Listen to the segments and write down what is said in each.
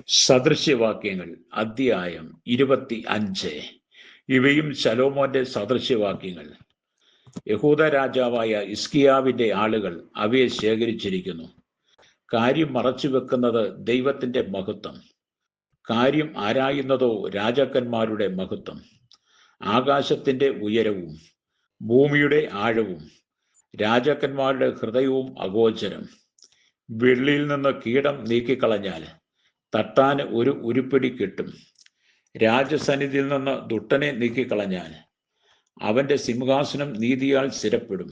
സദൃശ്യവാക്യങ്ങൾ അധ്യായം 25. ഇവയും ശലോമോന്റെ സദൃശ്യവാക്യങ്ങൾ. യഹൂദ രാജാവായ ഹിസ്കിയാവിന്റെ ആളുകൾ അവയെ ശേഖരിച്ചിരിക്കുന്നു. കാര്യം മറച്ചുവെക്കുന്നത് ദൈവത്തിന്റെ മഹത്വം, കാര്യം ആരായുന്നതോ രാജാക്കന്മാരുടെ മഹത്വം. ആകാശത്തിന്റെ ഉയരവും ഭൂമിയുടെ ആഴവും രാജാക്കന്മാരുടെ ഹൃദയവും അഗോചരം. വെള്ളിയിൽ നിന്ന് കീടം നീക്കിക്കളഞ്ഞാൽ തട്ടാന് ഒരു ഉരുപ്പിടി കിട്ടും. രാജസന്നിധിയിൽ നിന്ന് ദുഷ്ടനെ നീക്കിക്കളഞ്ഞാൽ അവന്റെ സിംഹാസനം നീതിയാൽ സ്ഥിരപ്പെടും.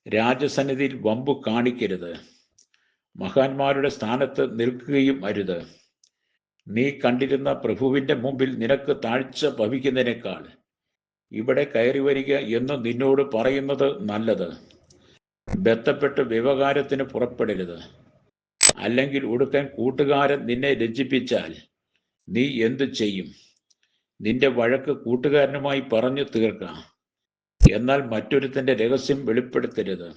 രാജസന്നിധിയിൽ വമ്പു കാണിക്കരുത്, മഹാന്മാരുടെ സ്ഥാനത്ത് നിൽക്കുകയും അരുത്. നീ കണ്ടിരുന്ന പ്രഭുവിന്റെ മുമ്പിൽ നിനക്ക് താഴ്ച ഭവിക്കുന്നതിനേക്കാൾ ഇവിടെ കയറി വരിക എന്ന് നിന്നോട് പറയുന്നത് നല്ലത്. ബന്ധപ്പെട്ട് വ്യവഹാരത്തിന് പുറപ്പെടരുത്. അല്ലെങ്കിൽ ഒടുക്കൻ കൂട്ടുകാരൻ നിന്നെ ലജ്ജിപ്പിച്ചാൽ നീ എന്തു ചെയ്യും? നിന്റെ വഴക്ക് കൂട്ടുകാരനുമായി പറഞ്ഞു തീർക്കാം, എന്നാൽ മറ്റൊരുത്തന്റെ രഹസ്യം വെളിപ്പെടുത്തരുത്.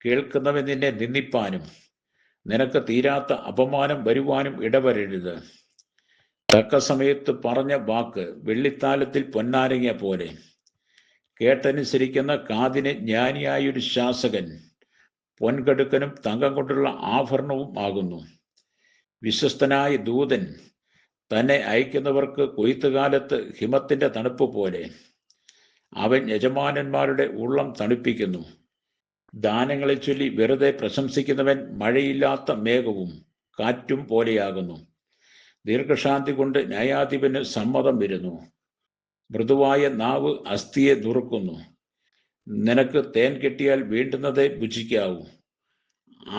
കേൾക്കുന്നവൻ നിന്നെ നിന്ദിപ്പാനും നിനക്ക് തീരാത്ത അപമാനം വരുവാനും ഇടവരരുത്. തക്ക സമയത്ത് പറഞ്ഞ വാക്ക് വെള്ളിത്താലത്തിൽ പൊന്നാരങ്ങ പോലെ. കേട്ടനുസരിക്കുന്ന കാതിന് ജ്ഞാനിയായൊരു ശാസകൻ പൊൻകടുക്കനും തങ്കം കൊണ്ടുള്ള ആഭരണവും ആകുന്നു. വിശ്വസ്തനായ ദൂതൻ തന്നെ അയക്കുന്നവർക്ക് കൊയ്ത്തുകാലത്ത് ഹിമത്തിന്റെ തണുപ്പ് പോലെ. അവൻ യജമാനന്മാരുടെ ഉള്ളം തണുപ്പിക്കുന്നു. ദാനങ്ങളെ ചൊല്ലി വെറുതെ പ്രശംസിക്കുന്നവൻ മഴയില്ലാത്ത മേഘവും കാറ്റും പോലെയാകുന്നു. ദീർഘശാന്തി കൊണ്ട് ന്യായാധിപന് സമ്മതം വരുന്നു. മൃദുവായ നാവ് അസ്ഥിയെ നുറുക്കുന്നു. നിനക്ക് തേൻ കിട്ടിയാൽ വേണ്ടുന്നതേ ഭുജിക്കാവൂ.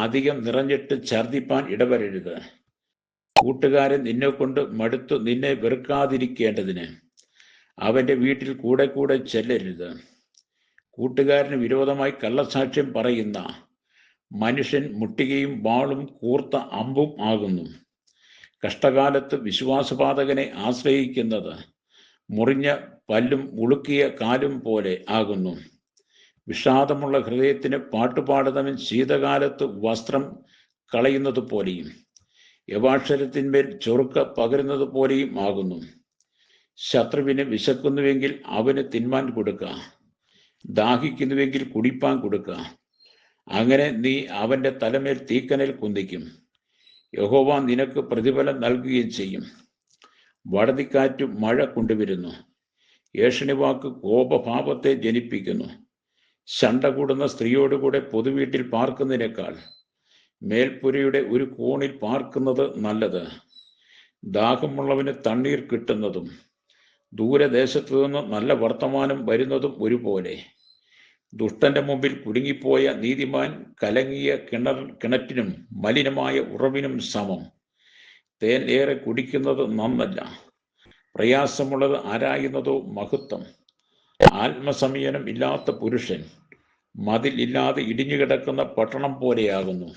അധികം നിറഞ്ഞിട്ട് ഛർദിപ്പാൻ ഇടവരരുത്. കൂട്ടുകാരൻ നിന്നെ കൊണ്ട് മടുത്തു നിന്നെ വെറുക്കാതിരിക്കേണ്ടതിന് അവന്റെ വീട്ടിൽ കൂടെ കൂടെ ചെല്ലരുത്. കൂട്ടുകാരന് വിരോധമായി കള്ളസാക്ഷ്യം പറയുന്ന മനുഷ്യൻ മുട്ടികയും വാളും കൂർത്ത അമ്പും ആകുന്നു. കഷ്ടകാലത്ത് വിശ്വാസപാതകനെ ആശ്രയിക്കുന്നത് മുറിഞ്ഞ പല്ലും ഉളുക്കിയ കാലും പോലെ ആകുന്നു. വിഷാദമുള്ള ഹൃദയത്തിന് പാട്ടുപാടുന്നവൻ ശീതകാലത്ത് വസ്ത്രം കളയുന്നത് പോലെയും യവാക്ഷരത്തിന്മേൽ ചൊറുക്ക പകരുന്നത് പോലെയും ആകുന്നു. ശത്രുവിന് വിശക്കുന്നുവെങ്കിൽ അവന് തിന്മാൻ കൊടുക്കുക, ദാഹിക്കുന്നുവെങ്കിൽ കുടിപ്പാൻ കൊടുക്കുക. അങ്ങനെ നീ അവന്റെ തലമേൽ തീക്കനൽ കുന്തിക്കും. യഹോവ നിനക്ക് പ്രതിഫലം നൽകുകയും ചെയ്യും. വടതിക്കാറ്റ് മഴ കൊണ്ടുവരുന്നു. ഏഷണിവാക്ക് കോപഭാവത്തെ ജനിപ്പിക്കുന്നു. ശണ്ട കൂടുന്ന സ്ത്രീയോടുകൂടെ പൊതുവീട്ടിൽ പാർക്കുന്നതിനേക്കാൾ മേൽപ്പുരയുടെ ഒരു കോണിൽ പാർക്കുന്നത് നല്ലത്. ദാഹമുള്ളവന് തണ്ണീർ കിട്ടുന്നതും ദൂരദേശത്തു നിന്ന് നല്ല വർത്തമാനം വരുന്നതും ഒരുപോലെ. ദുഷ്ടന്റെ മുമ്പിൽ കുടുങ്ങിപ്പോയ നീതിമാൻ കലങ്ങിയ കിണറ്റിനും മലിനമായ ഉറവിനും സമം. തേൻ ഏറെ കുടിക്കുന്നത് നന്നല്ല, പ്രയാസമുള്ളത് ആരായുന്നതോ മഹത്വം. ആത്മസംയനം ഇല്ലാത്ത പുരുഷൻ മതിൽ ഇല്ലാതെ ഇടിഞ്ഞുകിടക്കുന്ന പട്ടണം പോലെയാകുന്നു.